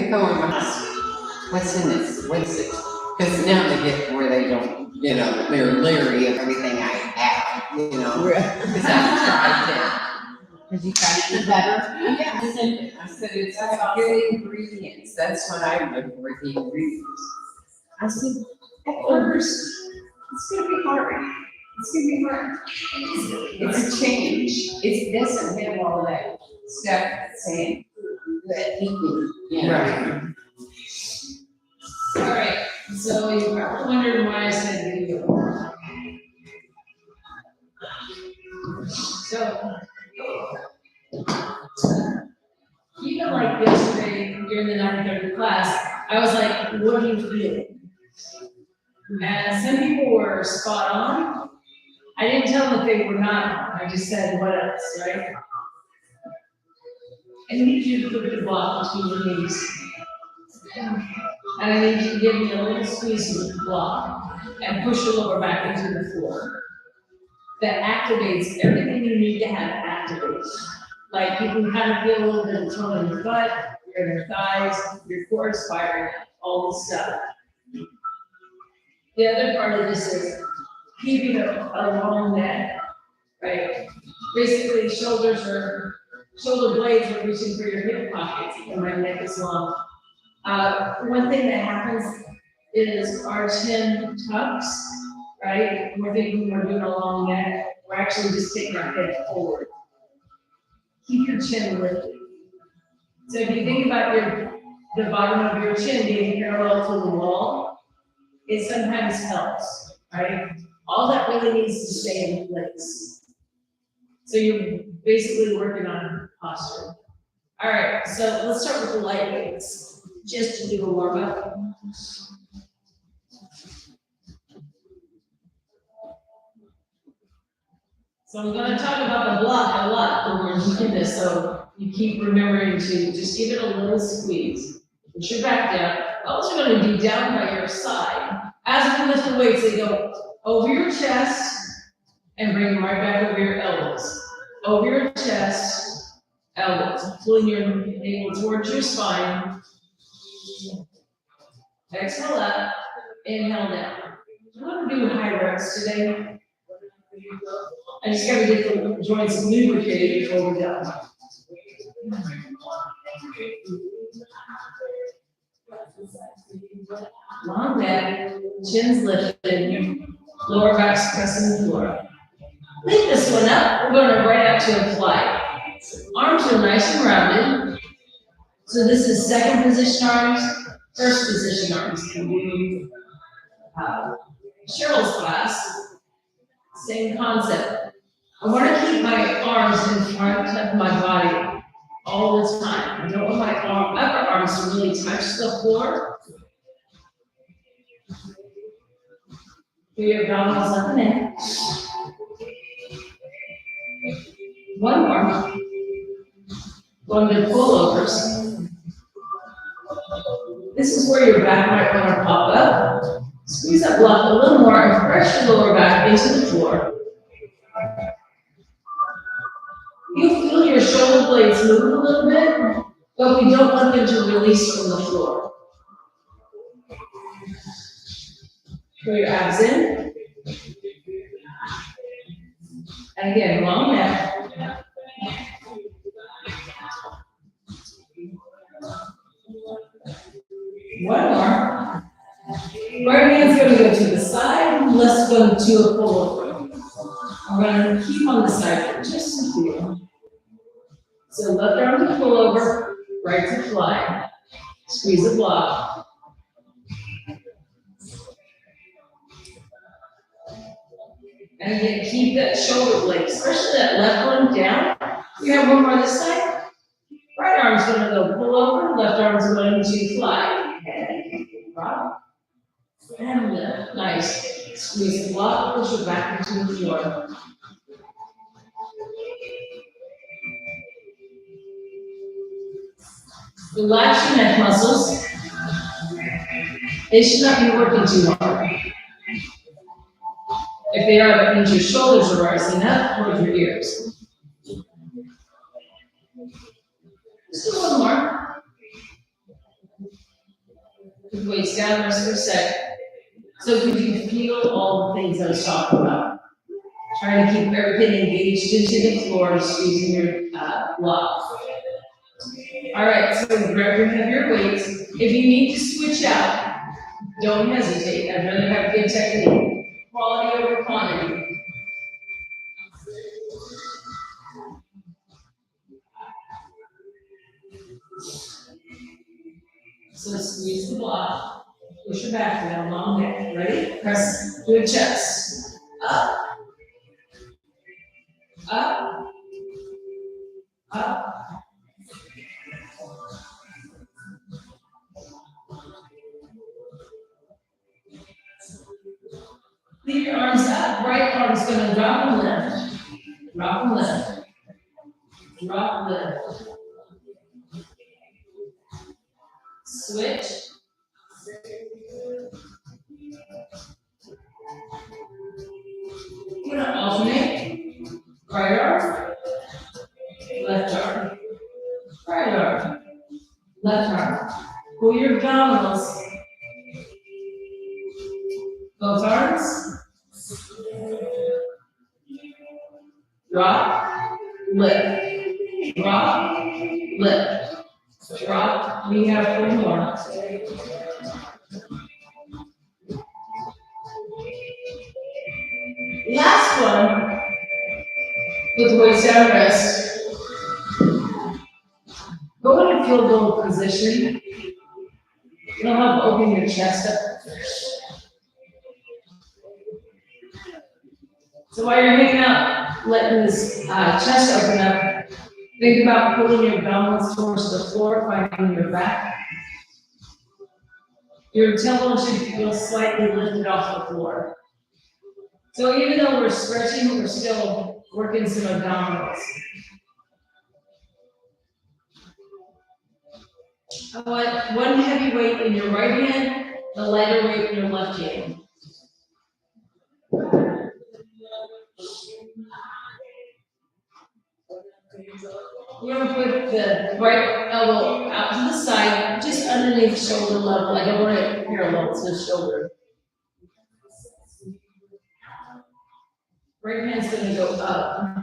come on my house. What's in this? What's it? Because now they get where they don't, they're leery of everything I have, because I've tried it. Did you try to do better? Yeah, I said it's good ingredients. That's what I look for, the ingredients. I said, at first, it's gonna be hard. It's gonna be hard. It's a change. It doesn't have all that stuff saying that equal, Right. All right, so you probably wondered why I said video. So, even like yesterday during the 9:30 class, I was like, what do you feel? And some people were spot on. I didn't tell them that they were not, I just said, what else, right? I need you to put the block between your knees. And I need you to give me a little squeeze with the block and push your lower back into the floor. That activates everything you need to have activated. Like you can kind of feel a little bit of tone in your butt, your inner thighs, your core is firing, all this stuff. The other part of this is keeping a long neck, right? Basically, shoulder blades are reaching for your hip pockets, and my neck is long. One thing that happens is our chin tucks, right? We're thinking we're doing a long neck. We're actually just taking our head forward. Keep your chin lifted. So if you think about the bottom of your chin being parallel to the wall, it sometimes helps, right? All that really needs to stay in place. So you're basically working on posture. All right, so let's start with the light weights, just to do a warm up. So I'm going to talk about the block a lot when we're doing this, so you keep remembering to just give it a little squeeze. Put your back down. Elbows are going to be down by your side. As we lift the weights, they go over your chest and bring them right back over your elbows. Over your chest, elbows. Pulling your navel towards your spine. Exhale up, inhale down. I'm going to do high reps today. I just got to get the joints lubricated before we're done. Long neck, chin's lifted, lower back's pressing the floor. Leave this one up. We're going to right out to a fly. Arms are nice and rounded. So this is second position arms, first position arms. Cheryl's class, same concept. I want to keep my arms in front of my body all the time. I don't want my upper arms to really touch the floor. Do your abdominals up and in. One more. Going to pullovers. This is where your back might want to pop up. Squeeze that block a little more and press your lower back into the floor. You'll feel your shoulder blades move a little bit, but we don't want them to release from the floor. Pull your abs in. And again, long neck. One more. Right hand's going to go to the side, left go to a pullover. We're going to keep on the side for just a few. So left arm to pullover, right to fly. Squeeze the block. And again, keep that shoulder blade, especially that left one down. You have one more on this side. Right arm's going to go pull over, left arm's going to fly. And drop. And lift. Nice. Squeeze the block, push your back into the floor. Relax your neck muscles. They should not be working too hard. If they are, that means your shoulders are rising up towards your ears. Just do one more. Put the weights down, rest for a sec. So could you feel all the things I was talking about? Trying to keep everything engaged into the floor, squeezing your block. All right, so grab your heavier weights. If you need to switch out, don't hesitate. I'd rather have good technique. Quality over quantity. So squeeze the block, push your back down, long neck. Ready? Press to your chest. Up. Up. Up. Leave your arms up. Right arm's gonna drop and lift. Drop and lift. Drop, lift. Switch. We're gonna alternate. Right arm, left arm. Right arm, left arm. Pull your abdominals. Both arms. Drop, lift. Drop, lift. Drop. We have one more. Last one. With the weights down, rest. Go in a field goal position. You don't have to open your chest up. So while you're hanging out, letting this chest open up, think about pulling your abdominals towards the floor, finding your back. Your tailbone should feel slightly lifted off the floor. So even though we're stretching, we're still working some abdominals. I want one heavy weight in your right hand, the lighter weight in your left hand. We're gonna put the right elbow out to the side, just underneath shoulder level. I don't want it parallel to the shoulder. Right hand's gonna go up.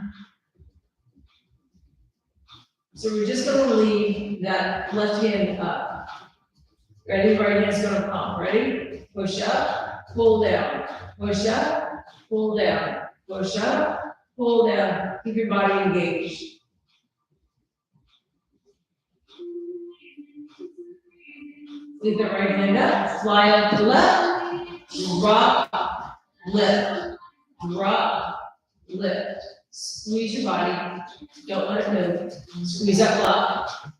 So we're just gonna leave that left hand up. Ready? Right hand's gonna pump. Ready? Push up, pull down. Push up, pull down. Push up, pull down. Keep your body engaged. Leave the right hand up, fly up to left, drop, lift, drop, lift. Squeeze your body, don't let it move. Squeeze that block.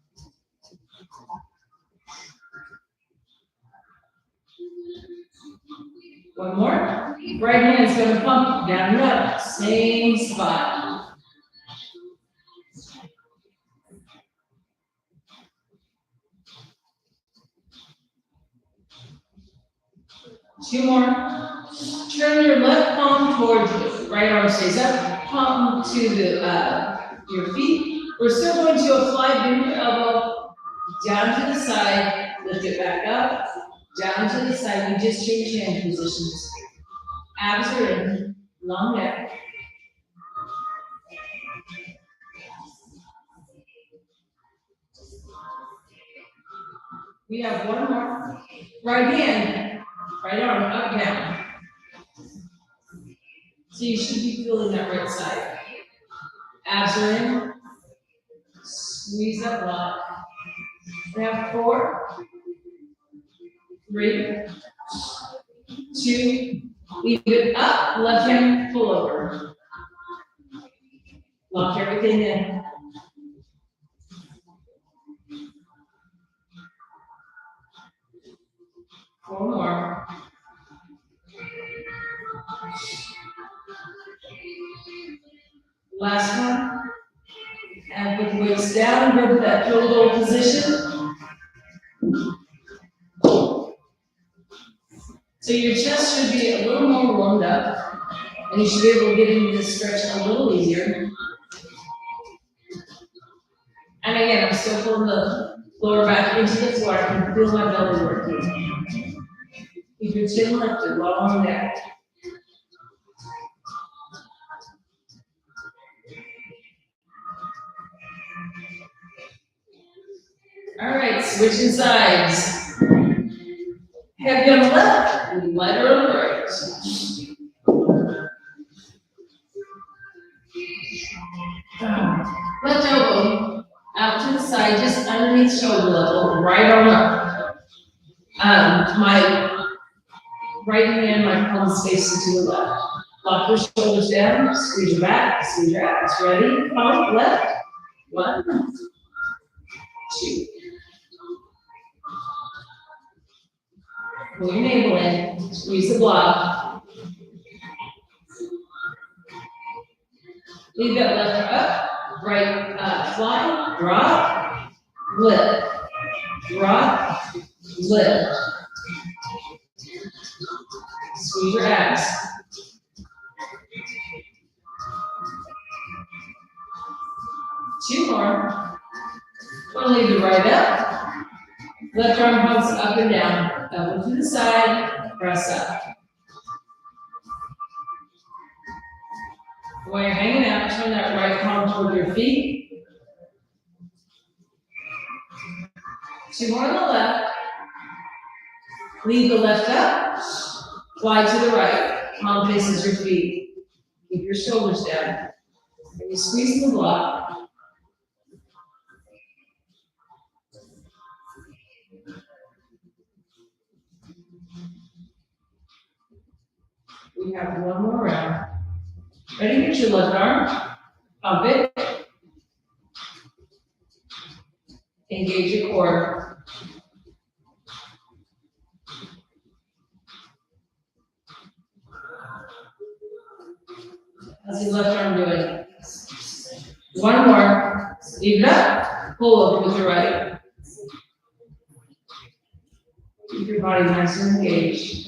One more. Right hand's gonna pump down and up, same spot. Two more. Turn your left palm towards you. Right arm stays up, palm to the your feet. We're still going to a fly, bend your elbow, down to the side, lift it back up, down to the side. We just changed hand positions. Abs are in, long neck. We have one more. Right hand, right arm up, down. So you should be feeling that right side. Abs are in. Squeeze that block. We have 4, 3, 2, leave it up, left hand pull over. Lock everything in. Four more. Last one. And with the weights down, go to that field goal position. So your chest should be a little more warmed up, and you should be able to get into this stretch a little easier. And again, I'm still pulling the lower back into the floor. I can feel my belly working. Keep your chin lifted, long neck. All right, switching sides. Heavy on the left, lighter on the right. Left elbow out to the side, just underneath shoulder level, right arm up. My right hand, my palms facing to the left. Lock your shoulders down, squeeze your back, squeeze your abs. Ready? Pump left. 1, 2. Pull your navel in, squeeze the block. Leave that left up, right fly, drop, lift, drop, lift. Squeeze your abs. Two more. We'll leave the right up. Left arm humps up and down. Elbow to the side, press up. While you're hanging out, turn that right palm toward your feet. 2 more on the left. Leave the left up. Fly to the right. Palm faces your feet. Keep your shoulders down. And you squeeze the block. We have 1 more round. Ready? Get your left arm. Pump it. Engage your core. How's your left arm doing? 1 more. Leave it up. Pull over with your right. Keep your body nice and engaged.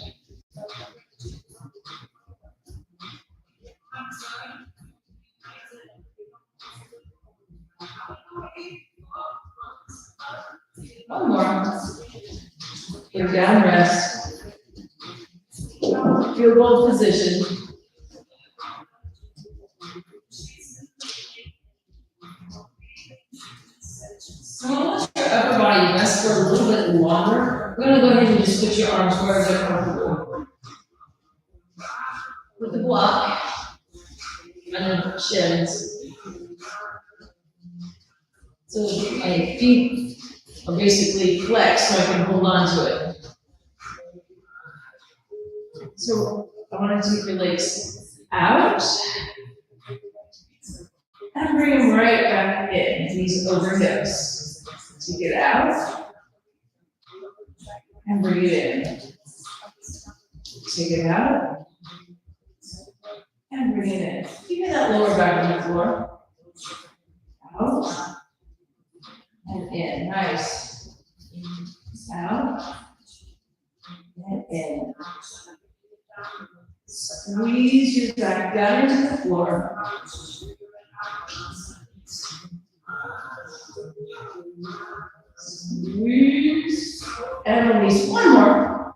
One more. Give down, rest. Field goal position. So I want your upper body rest for a little bit longer. We're gonna go ahead and just put your arms wherever they're comfortable. With the block under the shins. So my feet are basically flexed so I can hold on to it. So I want to take your legs out and bring them right back in, knees over hips. Take it out and bring it in. Take it out and bring it in. Keeping that lower back on the floor. Out and in. Nice. Out and in. Squeeze your back down into the floor. Squeeze and release. 1 more.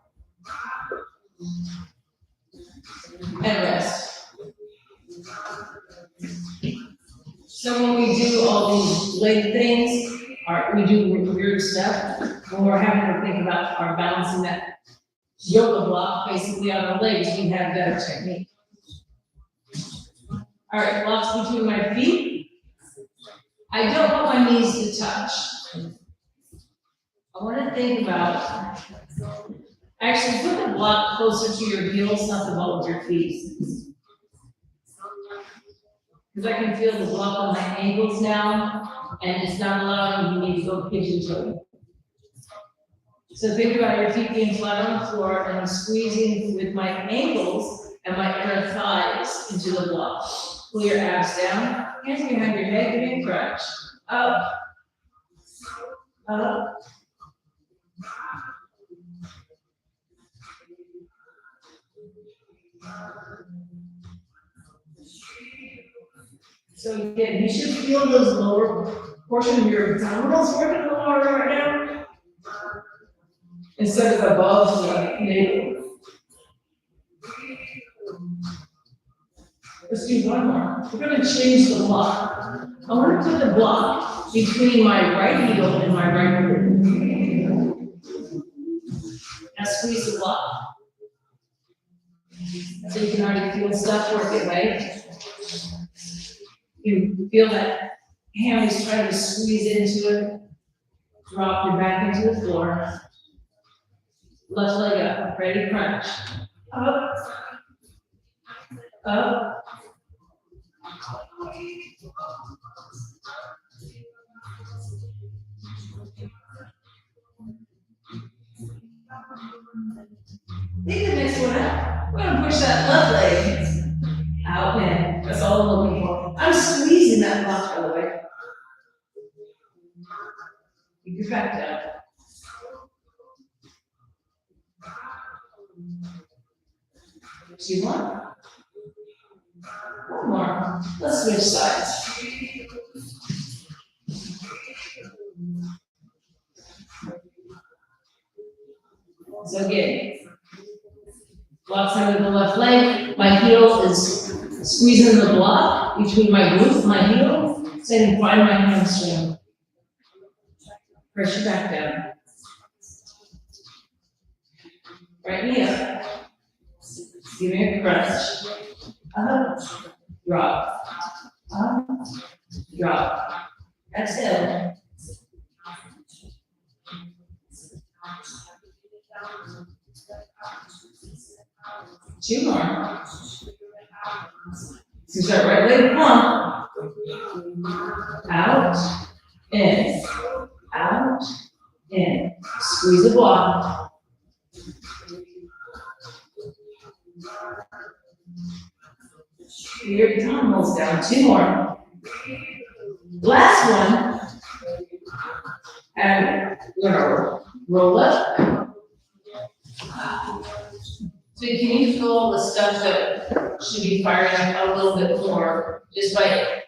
And rest. So when we do all these leg things, we do weird stuff, when we're having to think about our balancing that yoga block basically on our legs, we have better technique. All right, blocks between my feet. I don't want my knees to touch. I want to think about, actually put the block closer to your heels, not the ball of your feet. Because I can feel the block on my ankles now, and it's not allowing me to go pigeon toed. So think about your feet being flat on the floor, and I'm squeezing with my ankles and my inner thighs into the block. Pull your abs down, hands behind your head, give me a crunch. Up, up. So again, you should feel those lower portion of your abdominals working a little harder right now, instead of above the navel. Let's do one more. We're gonna change the block. I wanna put the block between my right heel and my right glute. Now squeeze the block. So you can already feel stuff working, right? You feel that hand is trying to squeeze into it. Drop your back into the floor. Left leg up, ready, crunch. Up. Up. Take the next one out. We're gonna push that left leg out in. That's all I'm looking for. I'm squeezing that block, by the way. Keep your back down. Two more. One more. Let's switch sides. So again, blocks under the left leg. My heel is squeezing the block between my glute and my heel. Saying find my hamstring. Press your back down. Right knee up. Give me a crunch. Up. Drop. Up. Drop. Exhale. Two more. Use that right leg pump. Out. In. Out. In. Squeeze the block. Your abdominals down. Two more. Last one. And we're gonna roll up. So can you feel all the stuff that should be firing up a little bit more, just by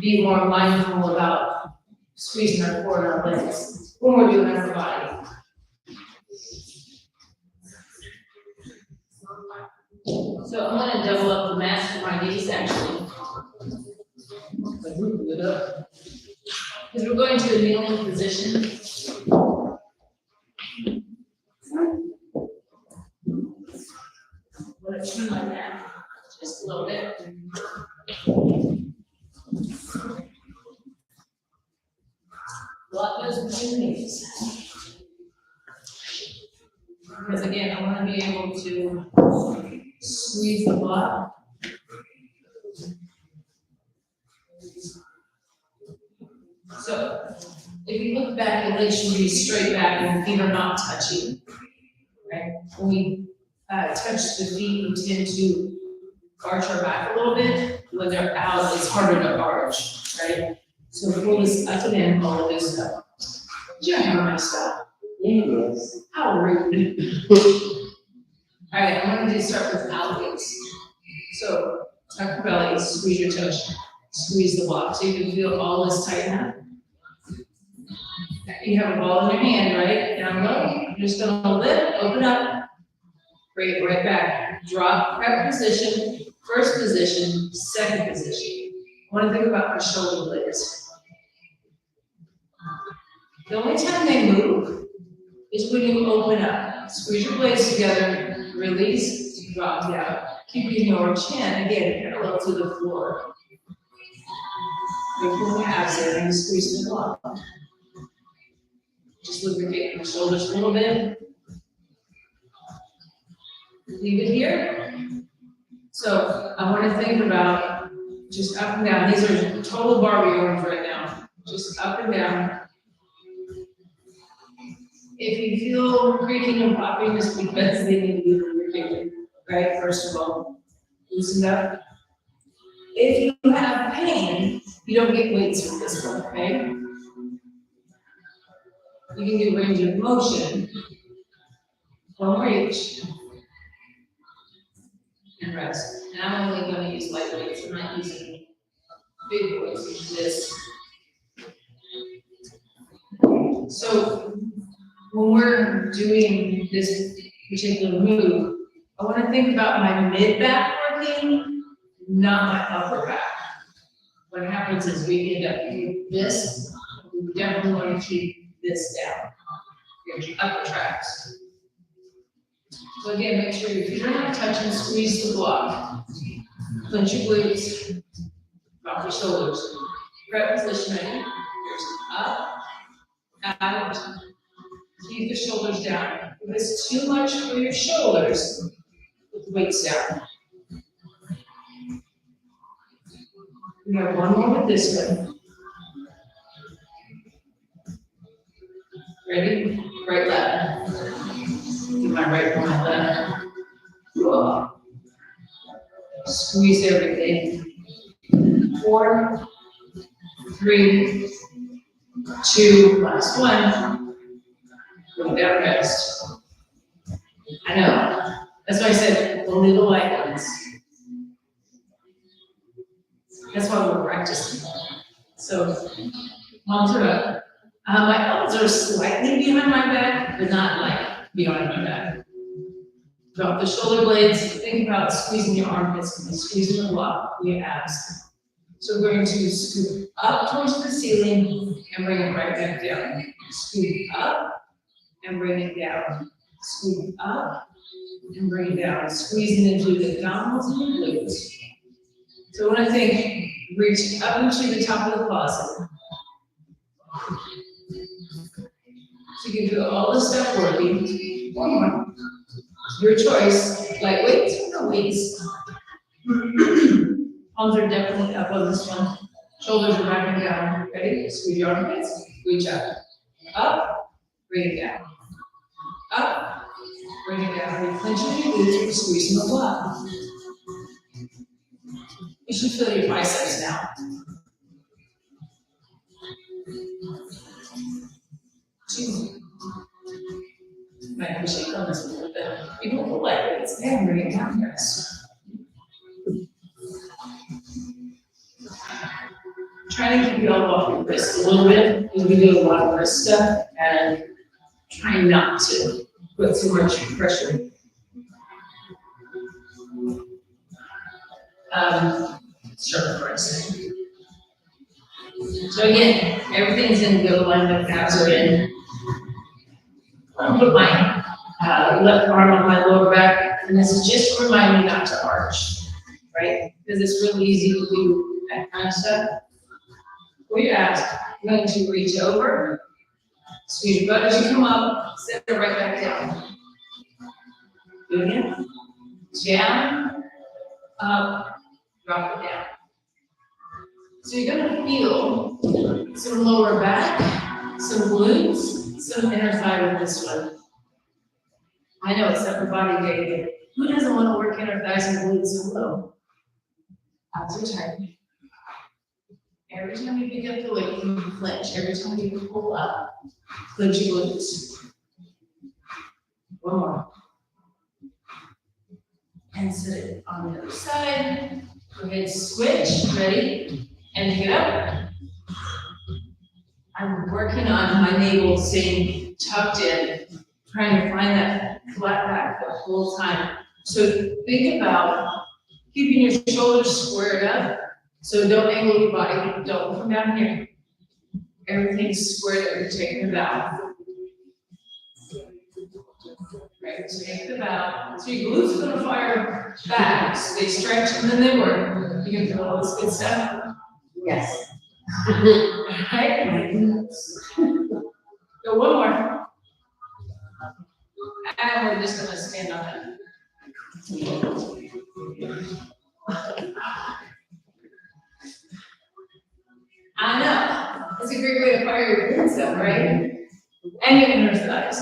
being more mindful about squeezing our core and our legs when we're doing our body? So I'm gonna double up the mat for my knees actually. Because we're going to a kneeling position. Let it turn like that, just a little bit. Block those between the knees. Because again, I want to be able to squeeze the block. So, if you look back, your legs should be straight back and your feet are not touching. Right? When we touch the feet, we tend to arch our back a little bit. When they're out, it's harder to arch, right? So pull this up and in, all of this stuff. Did you have my stuff? Yes. How rude. All right, I'm going to start with alligators. So tuck your belly, squeeze your toes, squeeze the block, so you can feel all this tighten up. You have a ball in your hand, right? Down low. You're just going to lift, open up, bring it right back. Drop, prep position, first position, second position. I want to think about my shoulder blades. The only time they move is when you open up. Squeeze your blades together, release, drop down. Keeping your chin, again, parallel to the floor. You pull the abs in and squeeze the block. Just lubricate my shoulders a little bit. Leave it here. So I want to think about just up and down. These are total Barbie arms right now. Just up and down. If you feel creaking and popping, it's because they need to be lubricated, right? First of all, loosen up. If you have pain, you don't get weights for this one, okay? You can do range of motion. One more each. And rest. And I'm only going to use light weights. I'm not using big weights. This. So when we're doing this particular move, I want to think about my mid back working, not my upper back. What happens is we end up with this, we definitely want to keep this down. Your upper tracks. So again, make sure your feet are not touching, squeeze the block. Clench your glutes, drop your shoulders. Prep position ready. Up, out. Keep the shoulders down. If it's too much for your shoulders, put the weights down. We have one more with this one. Ready? Right leg. Do my right one left. Whoa. Squeeze everything. 4, 3, 2, last one. Go down, rest. I know. That's why I said only the light ones. That's why we're practicing. So, palms are up. My elbows are slightly behind my back, but not like behind my back. Drop the shoulder blades. Think about squeezing your armpits, squeezing the block, your abs. So we're going to scoop up towards the ceiling and bring it right back down. Scoop up and bring it down. Scoop up and bring it down. Squeezing into the abdominals and the glutes. So when I think, reach up into the top of the closet. So you can do all this stuff working. One more. Your choice. Light weights or no weights. Palms are definitely up on this one. Shoulders are back and down. Ready? Squeeze your armpits. Reach up. Up. Bring it down. Up. Bring it down. You're clenching your glutes. You're squeezing the block. You should feel your biceps now. 2. Might wish I'd done this a little bit. You don't feel like it's there, bring it down, rest. Try to keep your elbow off your wrist a little bit, because we do a lot of wrist stuff, and try not to put too much pressure. Start for a second. So again, everything's in good alignment, abs are in. I'll put my left arm on my lower back, and this is just to remind me not to arch, right? Because it's really easy to do that kind of stuff. For your abs, I'm going to reach over, squeeze your butt as you come up, set it right back down. Do it again. Down, up, drop it down. So you're going to feel some lower back, some glutes, some inner thigh with this one. I know it's upper body day, but who doesn't want to work inner thighs and glutes so low? Abs are tight. Every time you pick up the weight, you clench. Every time you pull up, clench your glutes. One more. And set it on the other side. Go ahead, switch. Ready? And pick it up. I'm working on my navel staying tucked in, trying to find that flat back the whole time. So think about keeping your shoulders squared up. So don't angle your body, don't come down here. Everything's squared up, you're taking the bow. Right, so take the bow. So your glutes are gonna fire back, so they stretch and then they work. You can feel all this good stuff. Yes. Right? Go one more. And we're just gonna stand on it. I know. It's a great way to fire your glutes up, right? And your inner thighs.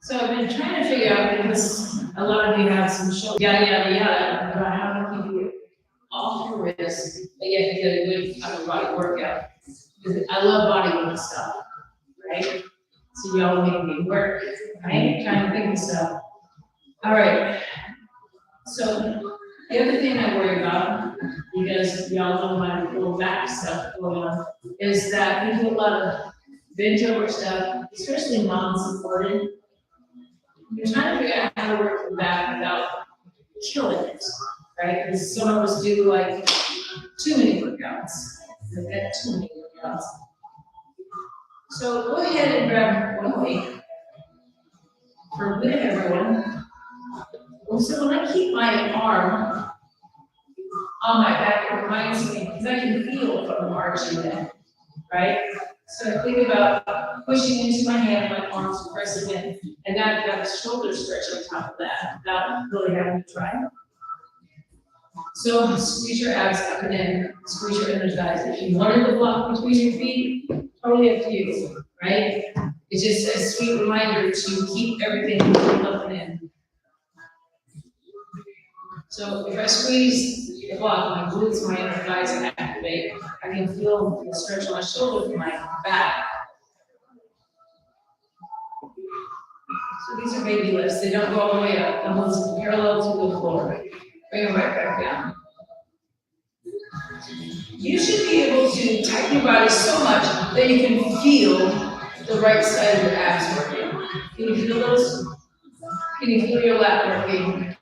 So I've been trying to figure out, because a lot of you have some shoulder, yada, yada, yada, about how to keep you off your wrist, but yet you get a good upper body workout. Because I love bodybuilding stuff, right? So y'all make me work, right? Trying to think of stuff. All right. So the other thing I worry about, because y'all know my little back stuff going on, is that we do a lot of bent over stuff, especially non-supported. You're trying to figure out how to work the back without killing it, right? Because some of us do like too many workouts. They've got too many workouts. So go ahead and grab one weight. For a minute, everyone. So when I keep my arm on my back, it reminds me, because I can feel from the marching then, right? So I think about pushing into my hand, my arms pressing in, and now I've got a shoulder stretch on top of that, without really having to try. So squeeze your abs up and in, squeeze your inner thighs. If you wanted to block between your feet, totally up to you, right? It's just a sweet reminder to keep everything up and in. So if I squeeze the block, my glutes, my inner thighs activate. I can feel the stretch on my shoulder from my back. So these are baby lifts. They don't go all the way up. The ones parallel to the floor. Bring them right back down. You should be able to tighten your body so much that you can feel the right side of your abs working. Can you feel those? Can you feel your lat working?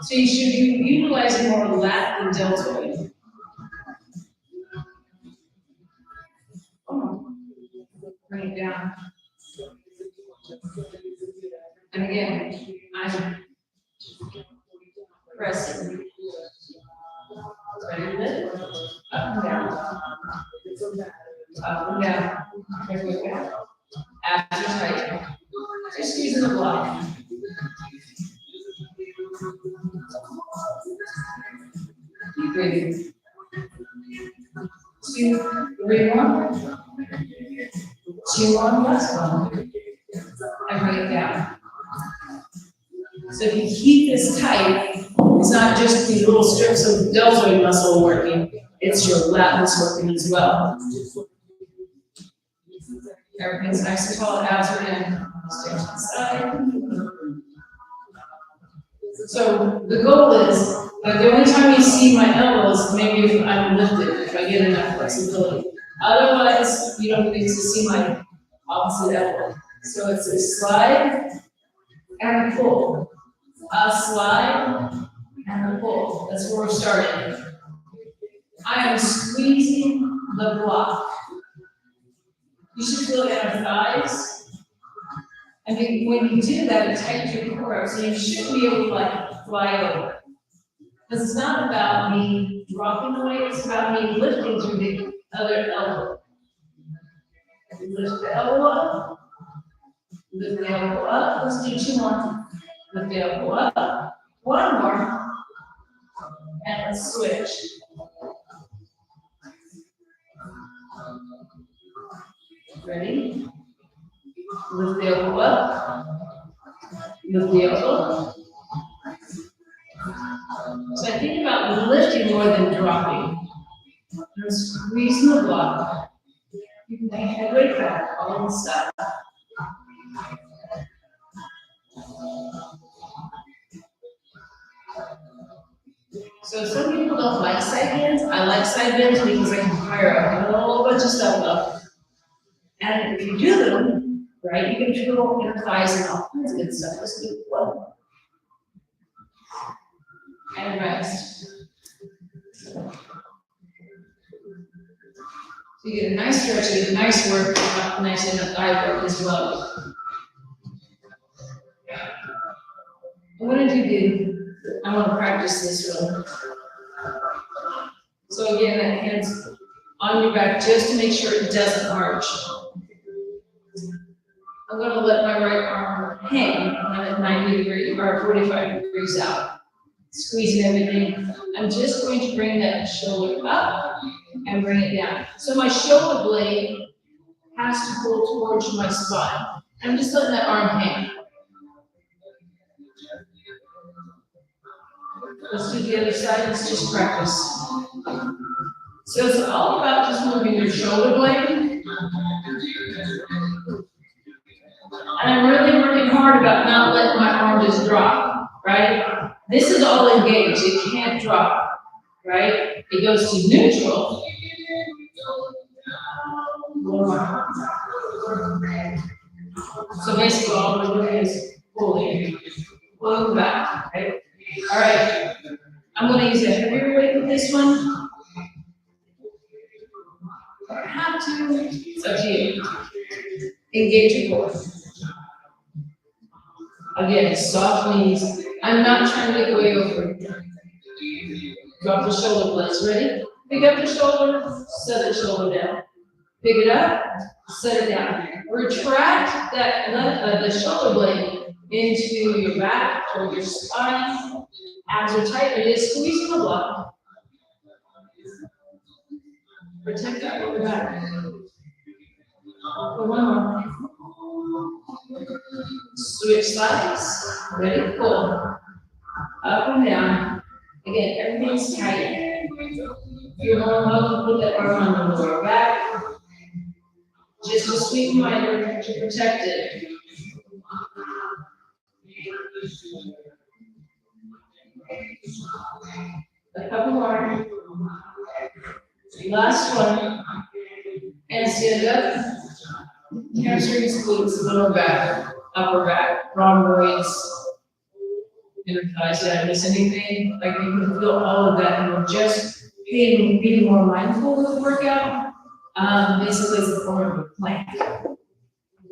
So you should be utilizing more lat than deltoid. Bring it down. And again, I'm pressing. Ready to lift? Up and down. Up and down. Here we go. Abs are tight. Just squeezing the block. Keep breathing. 2, 3 more. 2 more, last one. And bring it down. So if you keep this tight, it's not just the little strips of deltoid muscle working, it's your lat working as well. Everything's nice and tall, abs are in. Stay to the side. So the goal is, the only time you see my elbows, maybe if I'm lifted, if I get enough flexibility. Otherwise, you don't need to see my opposite elbow. So it's a slide and a pull. A slide and a pull. That's where we're starting. I am squeezing the block. You should feel it in our thighs. And when you do that, it tightens your core up, so you shouldn't be able to like fly over. Because it's not about me dropping the weight, it's about me lifting through the other elbow. Lift the elbow up. Lift the elbow up. Let's do 2 more. Lift the elbow up. 1 more. And let's switch. Ready? Lift the elbow up. Lift the elbow. So I think about lifting more than dropping. I'm squeezing the block. You can make headway back all the side. So some people don't like side bends. I like side bends because I can fire up a whole bunch of stuff up. And if you do them, right, you can feel your thighs and all kinds of good stuff. Let's do 1. And rest. So you get a nice stretch, you get a nice work, nice in the thigh work as well. What did you do? I want to practice this really. So again, that hand's on your back just to make sure it doesn't arch. I'm going to let my right arm hang at 90 degrees or 45 degrees out. Squeezing everything. I'm just going to bring that shoulder up and bring it down. So my shoulder blade has to pull towards my spine. I'm just letting that arm hang. Let's do the other side. Let's just practice. So it's all about just moving your shoulder blade. And I'm really working hard about not letting my arm just drop, right? This is all engaged. It can't drop, right? It goes to neutral. So basically all we're doing is pulling back, right? It's up to you. Engage your core. Again, soft knees. I'm not trying to make way over. Drop the shoulder blades. Ready? Pick up the shoulder, set the shoulder down. Pick it up, set it down. Retract the shoulder blade into your back or your spine. Abs are tight. It is squeezing the block. Protect that lower back. For one more. Switch sides. Ready? Pull. Up and down. Again, everything's tight. If you're more love, put that arm on the lower back. Just a sweet reminder to protect it. A couple more. Last one. And stand up. Hamstrings, glutes, lower back, upper back, rhomboids, inner thighs. Did I miss anything? Like you can feel all of that, and we're just being more mindful with the workout. Basically, it's a form of a plank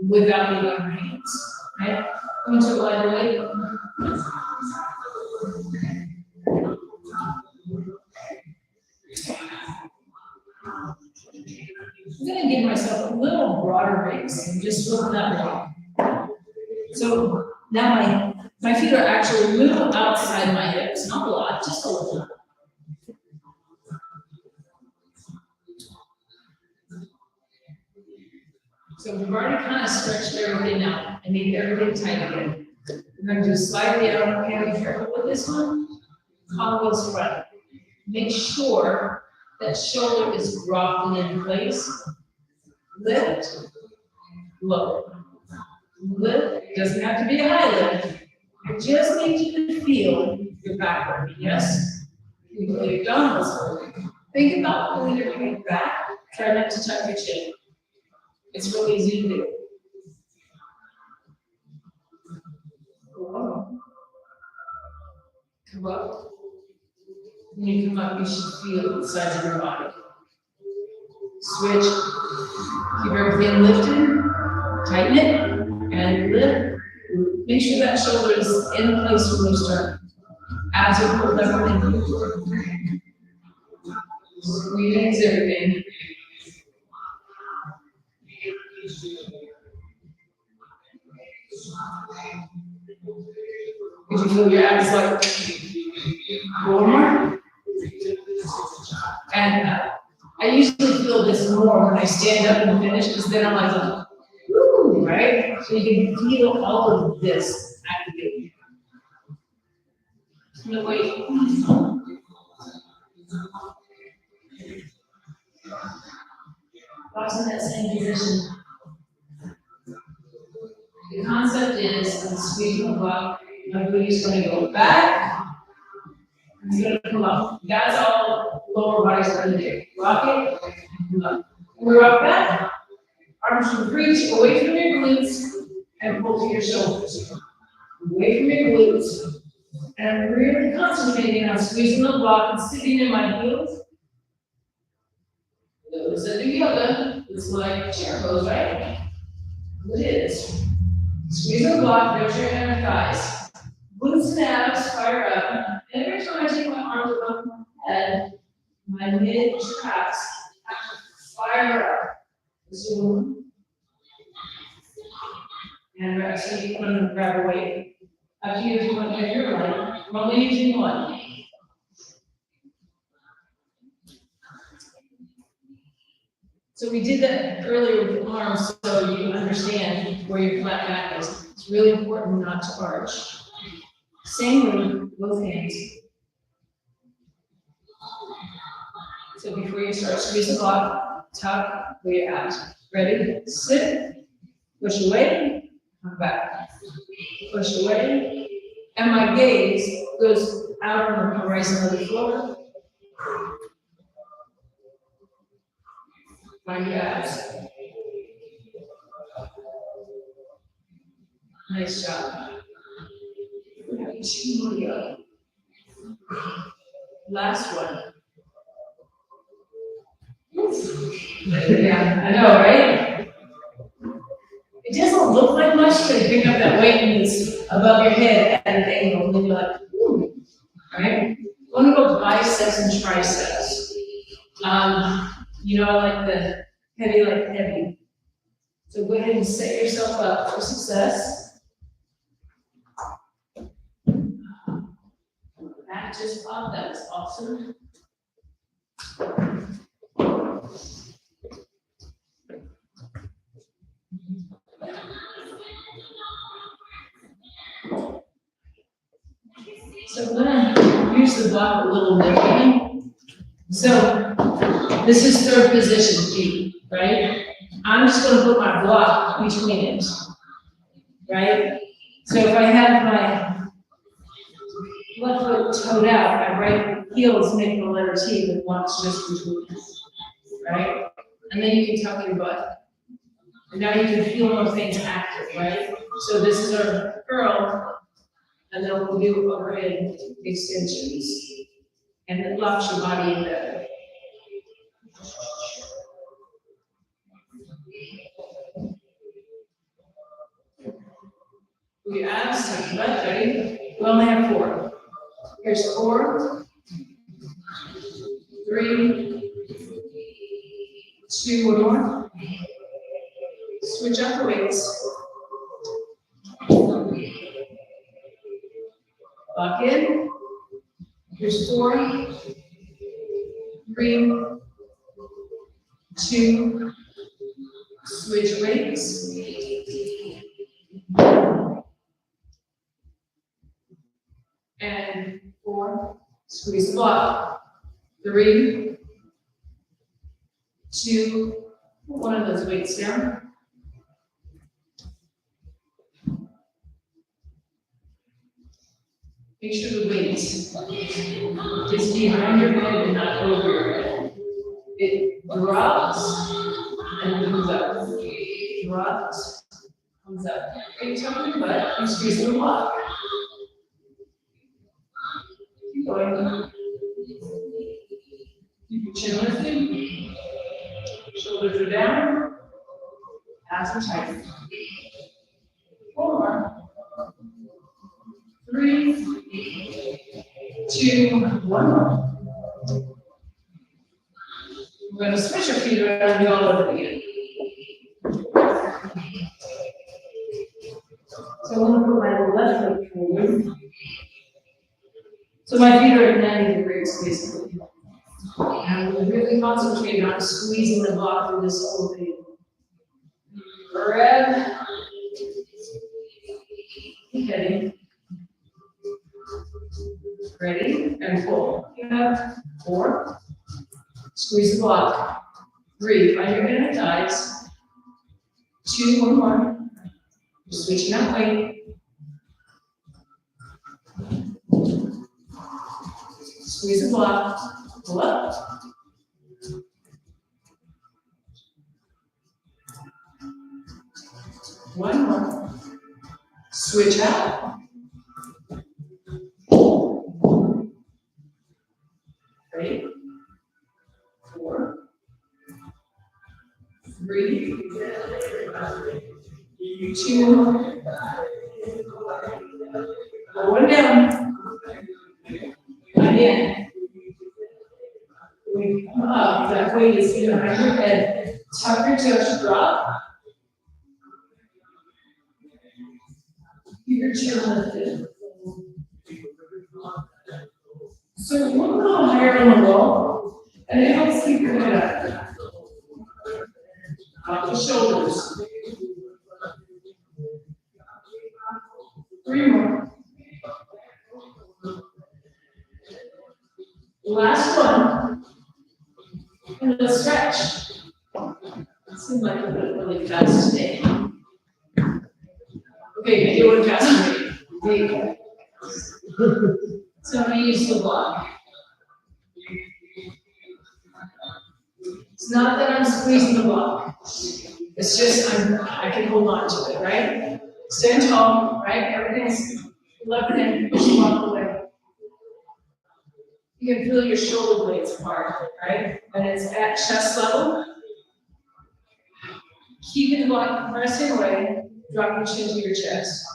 without leaving our hands. Right? Come to a lighter weight. I'm gonna give myself a little broader base, just look that way. So now my feet are actually a little outside my hips, not a lot, just a little. So we've already kind of stretched everything out. I need everything tight again. We're gonna do slightly out, okay, be careful with this one. Column goes front. Make sure that shoulder is dropped in place. Lift, lower. Lift, doesn't have to be a high lift. I just need you to feel your back working, yes? You feel your abdominals working. Think about pulling your feet back. Try not to tuck your chin. It's really easy to do. Come up. When you come up, you should feel the sides of your body. Switch. Keep everything lifted. Tighten it. And lift. Make sure that shoulder is in place when you start. Abs are pulled everything. Squeeze everything. Did you feel your abs like warmer? And I usually feel this more when I stand up and finish, because then I'm like, woo, right? So you can feel all of this activating. I'm gonna wait. Box in that same position. The concept is I'm squeezing the block. My booty's going to go back. It's going to come up. That's all lower body's going to do. Rock it and come up. When we rock back, arms should reach away from your glutes and pull to your shoulders. Away from your glutes. And I'm really concentrating on squeezing the block and sitting in my heels. Those that do yoga, it's like chair pose, right? It is. Squeeze the block, there's your inner thighs. Glutes and abs fire up. And every time I take my arms above my head, my mid traps actually fire up. Zoom. And rest. So you want to grab a weight. Up to you if you want to do your leg. We're only using one. So we did that earlier with the arms so you understand where your flat back is. It's really important not to arch. Same with both hands. So before you start, squeeze the block, tuck where you're at. Ready? Sit, push away, come back. Push away. And my gaze goes out on the horizon of the floor. Find your abs. Nice job. We have 2 more to go. Last one. Yeah, I know, right? It doesn't look like much to pick up that weight and it's above your head at an angle, and then you're like, ooh, right? Want to go biceps and triceps. You know, I like the heavy. So go ahead and set yourself up for success. That just popped, that was awesome. So I'm gonna use the block a little differently. So this is third position, feet, right? I'm just gonna put my block between it, right? So if I have my left foot toed out, my right heel is making the letter T, the block's just between it, right? And then you can tuck your butt. And now you can feel more things active, right? So this is our curl, and then we'll do overhead extensions. And it locks your body in better. We abs, tuck your butt, ready? We only have 4. Here's 4, 3, 2, 1 more. Switch up the weights. Lock in. Here's 4, 3, 2, switch weights. And 4, squeeze the block. 3, 2, put one of those weights down. Make sure the weight is behind your head and not over your head. It drops and comes up. Drops, comes up. And tuck your butt and squeeze the block. Keep going. Keep your chin lifted. Shoulders are down. Abs are tight. 4, 3, 2, 1 more. We're going to switch our feet around and do all over again. So I'm going to put my left foot forward. So my feet are at 90 degrees, basically. And we're really concentrating on squeezing the block through this whole thing. Grab. Keep heading. Ready? And pull. You have 4. Squeeze the block. 3. Find your inner thighs. 2. 1 more. You're switching that weight. Squeeze the block. Pull up. One more. Switch out. Ready? 4, 3, 2, one down. Again. We come up, that weight is behind your head. Tuck your toes, drop. Keep your chin lifted. So you want to go higher on the wall, and it helps keep your head up. Drop the shoulders. 3 more. Last one. And let's stretch. It seems like a bit really fast today. Okay, make it one faster. Deep. So I'm going to use the block. It's not that I'm squeezing the block. It's just I can hold on to it, right? Stand tall, right? Everything's left hand, push the block away. You can feel your shoulder blades apart, right? And it's at chest level. Keeping the block, pressing away, drop your chin to your chest.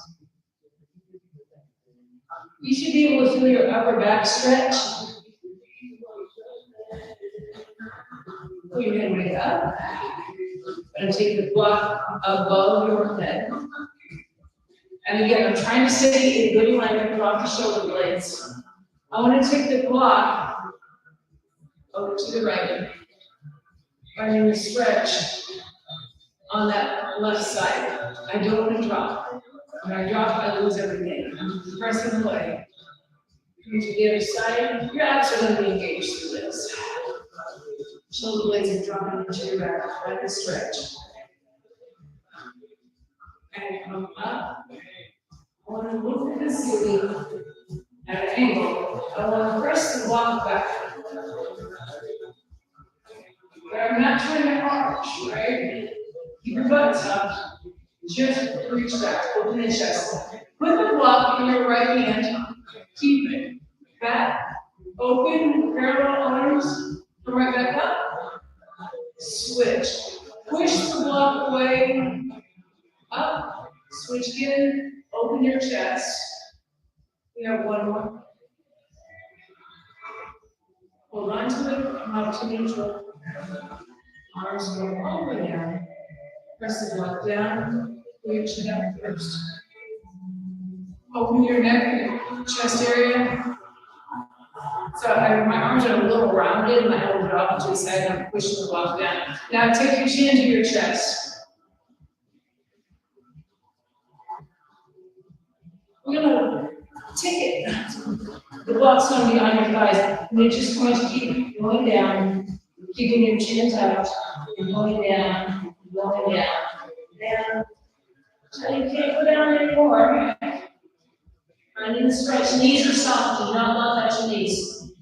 You should be able to feel your upper back stretch. Pull your head way up. And take the block above your head. And again, I'm trying to stay in good alignment, drop the shoulder blades. I want to take the block over to the right. I'm going to stretch on that left side. I don't want to drop. When I drop, I lose everything. I'm pressing away. Come to the other side. Your abs are going to be engaged through this. Shoulder blades are dropping into your back. Try to stretch. And come up. I want to look at the ceiling at an angle. I want to press the block back. But I'm not trying to arch, right? Keep your butt up. Just reach back, open the chest. Put the block in your right hand. Keep it back, open, parallel arms. Come right back up. Switch. Push the block away. Up. Switch again. Open your chest. We have one more. Hold on to it. Come out to neutral. Arms go all the way down. Press the block down. Pull your chin up first. Open your neck, chest area. So my arms are a little rounded. My elbows are off to the side. I'm pushing the block down. Now take your chin to your chest. We're gonna take it. The block's gonna be on your thighs. And you're just going to keep going down, keeping your chin tucked, and going down, down. So you can't go down anymore. Finding the stretch. Knees are soft. Do not touch your knees.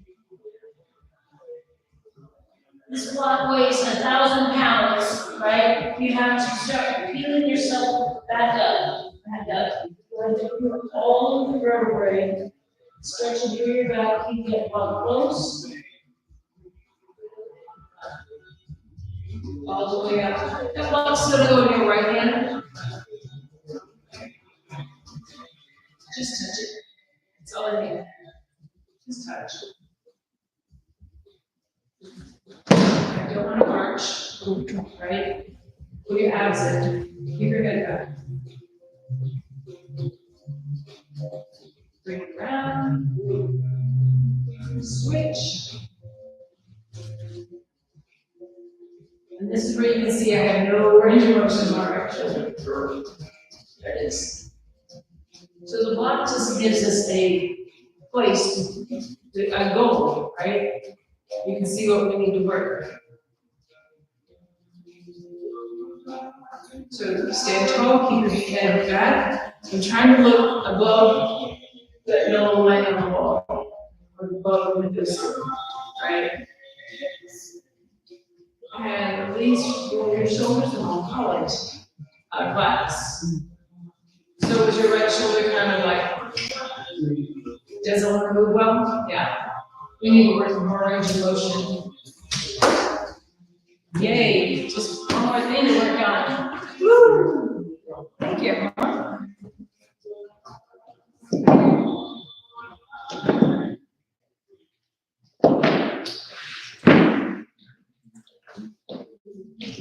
This block weighs 1,000 pounds, right? You have to start peeling yourself back up. Going through all of the vertebrae. Stretching through your back, keep that block close. All the way up. That block's gonna go in your right hand. Just touch it. That's all I need. Just touch. I don't want to arch, right? Put your abs in. Keep your head back. Bring it around. Switch. And this is where you can see I have no range of motion mark, actually. There it is. So the block just gives us a place, a goal, right? You can see what we need to work. So stand tall, keep your head back. I'm trying to look above that yellow line on the wall, or above the windows, right? And release your shoulders and I'll call it a class. So is your right shoulder kind of like, doesn't want to move well? Yeah. We need to work more range of motion. Yay, just one more thing to work on. Woo! Thank you.